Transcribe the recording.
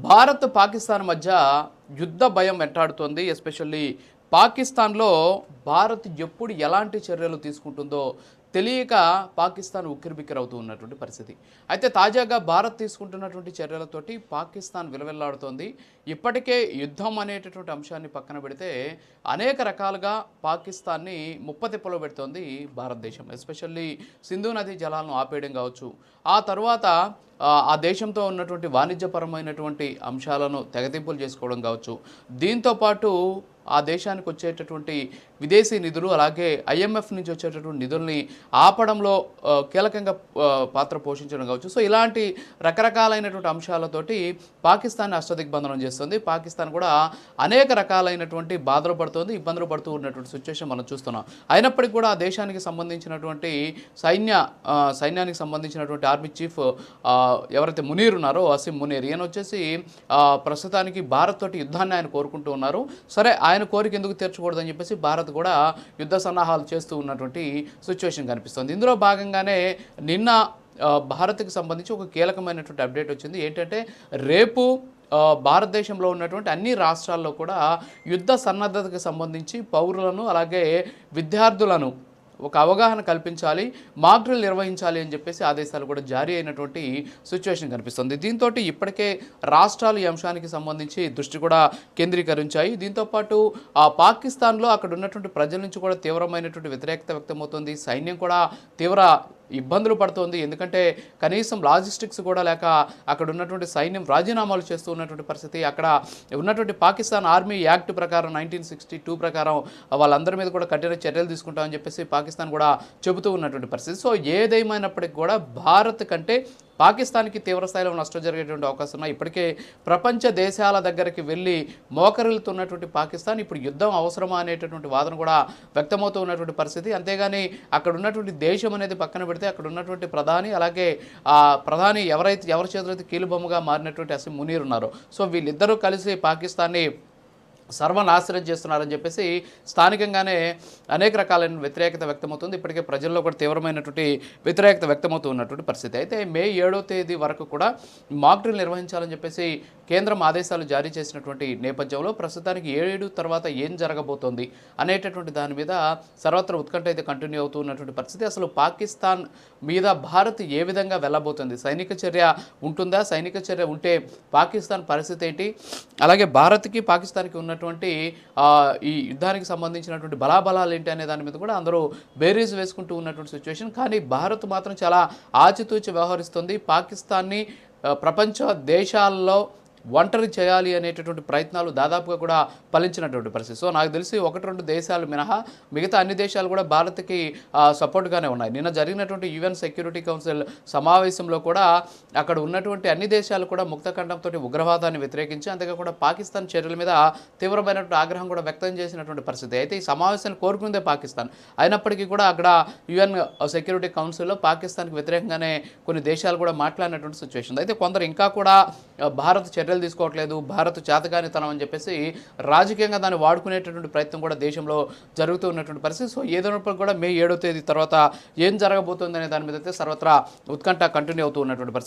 భారత్ పాకిస్తాన్ మధ్య యుద్ధ భయం వెంటాడుతోంది. ఎస్పెషల్లీ పాకిస్తాన్లో భారత్ ఎప్పుడు ఎలాంటి చర్యలు తీసుకుంటుందో తెలియక పాకిస్తాన్ ఉక్కిరిబిక్కిరవుతూ ఉన్నటువంటి పరిస్థితి. అయితే తాజాగా భారత్ తీసుకుంటున్నటువంటి చర్యలతోటి పాకిస్తాన్ విలవిల్లాడుతోంది. ఇప్పటికే యుద్ధం అనేటటువంటి అంశాన్ని పక్కన పెడితే అనేక రకాలుగా పాకిస్తాన్ని ముప్పతిప్పలో పెడుతోంది భారతదేశం. ఎస్పెషల్లీ సింధు నదీ జలాలను ఆపేయడం కావచ్చు, ఆ తర్వాత ఆ దేశంతో ఉన్నటువంటి వాణిజ్యపరమైనటువంటి అంశాలను తెగతింపులు చేసుకోవడం కావచ్చు, దీంతోపాటు ఆ దేశానికి వచ్చేటటువంటి విదేశీ నిధులు అలాగే ఐఎంఎఫ్ నుంచి వచ్చేటటువంటి నిధుల్ని ఆపడంలో కీలకంగా పాత్ర పోషించడం కావచ్చు. సో ఇలాంటి రకరకాలైనటువంటి అంశాలతోటి పాకిస్తాన్ అష్టదిగ్బంధనం చేస్తుంది. పాకిస్తాన్ కూడా అనేక రకాలైనటువంటి బాధలు పడుతుంది, ఇబ్బందులు పడుతూ ఉన్నటువంటి సిచ్యువేషన్ మనం చూస్తున్నాం. అయినప్పటికీ కూడా ఆ దేశానికి సంబంధించినటువంటి సైన్యానికి సంబంధించినటువంటి ఆర్మీ చీఫ్ ఎవరైతే మునీర్ ఉన్నారో, అసీం మునీర్, ఈయన వచ్చేసి ప్రస్తుతానికి భారత్ తోటి యుద్ధాన్ని ఆయన కోరుకుంటూ ఉన్నారు. సరే, ఆయన కోరిక ఎందుకు తీర్చకూడదని చెప్పేసి భారత్ కూడా యుద్ధ సన్నాహాలు చేస్తూ ఉన్నటువంటి సిచ్యువేషన్ కనిపిస్తుంది. ఇందులో భాగంగానే నిన్న భారత్కి సంబంధించి ఒక కీలకమైనటువంటి అప్డేట్ వచ్చింది. ఏంటంటే రేపు భారతదేశంలో ఉన్నటువంటి అన్ని రాష్ట్రాల్లో కూడా యుద్ధ సన్నద్ధతకు సంబంధించి పౌరులను అలాగే విద్యార్థులను ఒక అవగాహన కల్పించాలి, మాక్ డ్రిల్ నిర్వహించాలి అని చెప్పేసి ఆదేశాలు కూడా జారీ అయినటువంటి సిచ్యువేషన్ కనిపిస్తుంది. దీంతో ఇప్పటికే రాష్ట్రాలు ఈ అంశానికి సంబంధించి దృష్టి కూడా కేంద్రీకరించాయి. దీంతోపాటు పాకిస్తాన్లో అక్కడ ఉన్నటువంటి ప్రజల నుంచి కూడా తీవ్రమైనటువంటి వ్యతిరేకత వ్యక్తమవుతుంది. సైన్యం కూడా తీవ్ర ఇబ్బందులు పడుతోంది. ఎందుకంటే కనీసం లాజిస్టిక్స్ కూడా లేక అక్కడ ఉన్నటువంటి సైన్యం రాజీనామాలు చేస్తూ ఉన్నటువంటి పరిస్థితి. అక్కడ ఉన్నటువంటి పాకిస్తాన్ ఆర్మీ యాక్ట్ ప్రకారం 1962 ప్రకారం వాళ్ళందరి మీద కూడా కఠిన చర్యలు తీసుకుంటామని చెప్పేసి పాకిస్తాన్ కూడా చెబుతూ ఉన్నటువంటి పరిస్థితి. సో ఏదేమైనప్పటికీ కూడా భారత్ కంటే పాకిస్తాన్కి తీవ్రస్థాయిలో నష్టం జరిగేటువంటి అవకాశం ఉన్నాయి. ఇప్పటికే ప్రపంచ దేశాల దగ్గరికి వెళ్ళి మోకరిల్లుతున్నటువంటి పాకిస్తాన్ ఇప్పుడు యుద్ధం అవసరమా అనేటటువంటి వాదన కూడా వ్యక్తమవుతూ ఉన్నటువంటి పరిస్థితి. అంతేగాని అక్కడ ఉన్నటువంటి దేశం అనేది పక్కన పెడితే అక్కడ ఉన్నటువంటి ప్రధాని అలాగే ప్రధాని ఎవరి చేతులైతే కీలుబొమ్మగా మారినటువంటి అసీం మునీర్ ఉన్నారో, సో వీళ్ళిద్దరూ కలిసి పాకిస్తాన్ని సర్వనాశనం చేస్తున్నారని చెప్పేసి స్థానికంగానే అనేక రకాలైన వ్యతిరేకత వ్యక్తమవుతుంది. ఇప్పటికే ప్రజల్లో కూడా తీవ్రమైనటువంటి వ్యతిరేకత వ్యక్తమవుతూ ఉన్నటువంటి పరిస్థితి. అయితే మే 7వ తేదీ వరకు కూడా మాక్ డ్రిల్ నిర్వహించాలని చెప్పేసి కేంద్రం ఆదేశాలు జారీ చేసినటువంటి నేపథ్యంలో ప్రస్తుతానికి 7 తర్వాత ఏం జరగబోతోంది అనేటటువంటి దాని మీద సర్వత్రా ఉత్కంఠ అయితే కంటిన్యూ అవుతూ ఉన్నటువంటి పరిస్థితి. అసలు పాకిస్తాన్ మీద భారత్ ఏ విధంగా వెళ్ళబోతుంది, సైనిక చర్య ఉంటుందా, సైనిక చర్య ఉంటే పాకిస్తాన్ పరిస్థితి ఏంటి, అలాగే భారత్కి పాకిస్తాన్కి ఉన్నటువంటి ఈ యుద్ధానికి సంబంధించినటువంటి బలాబలాలు ఏంటి అనే దాని మీద కూడా అందరూ బేరీజ్ వేసుకుంటూ ఉన్నటువంటి సిచ్యువేషన్. కానీ భారత్ మాత్రం చాలా ఆచితూచి వ్యవహరిస్తుంది. పాకిస్తాన్ని ప్రపంచ దేశాల్లో ఒంటరి చేయాలి అనేటటువంటి ప్రయత్నాలు దాదాపుగా కూడా ఫలించినటువంటి పరిస్థితి. సో నాకు తెలిసి 1-2 దేశాలు మినహా మిగతా అన్ని దేశాలు కూడా భారత్కి సపోర్ట్గానే ఉన్నాయి. నిన్న జరిగినటువంటి యుఎన్ సెక్యూరిటీ కౌన్సిల్ సమావేశంలో కూడా అక్కడ ఉన్నటువంటి అన్ని దేశాలు కూడా ముక్తఖండంతో ఉగ్రవాదాన్ని వ్యతిరేకించి అంతేకాకుండా పాకిస్తాన్ చర్యల మీద తీవ్రమైనటువంటి ఆగ్రహం కూడా వ్యక్తం చేసినటువంటి పరిస్థితి. అయితే ఈ సమావేశాన్ని కోరుకుందే పాకిస్తాన్. అయినప్పటికీ కూడా అక్కడ యుఎన్ సెక్యూరిటీ కౌన్సిల్లో పాకిస్తాన్కి వ్యతిరేకంగానే కొన్ని దేశాలు కూడా మాట్లాడినటువంటి సిచ్యువేషన్. అయితే కొందరు ఇంకా కూడా భారత్ చర్యలు తీసుకోవట్లేదు, భారత్ చేతకానితనం అని చెప్పేసి రాజకీయంగా దాన్ని వాడుకునేటటువంటి ప్రయత్నం కూడా దేశంలో జరుగుతూ ఉన్నటువంటి పరిస్థితి. సో ఏదైనప్పుడు కూడా మే 7వ తేదీ తర్వాత ఏం జరగబోతుంది అనే దాని మీద అయితే సర్వత్రా ఉత్కంఠ కంటిన్యూ అవుతూ ఉన్నటువంటి పరిస్థితి.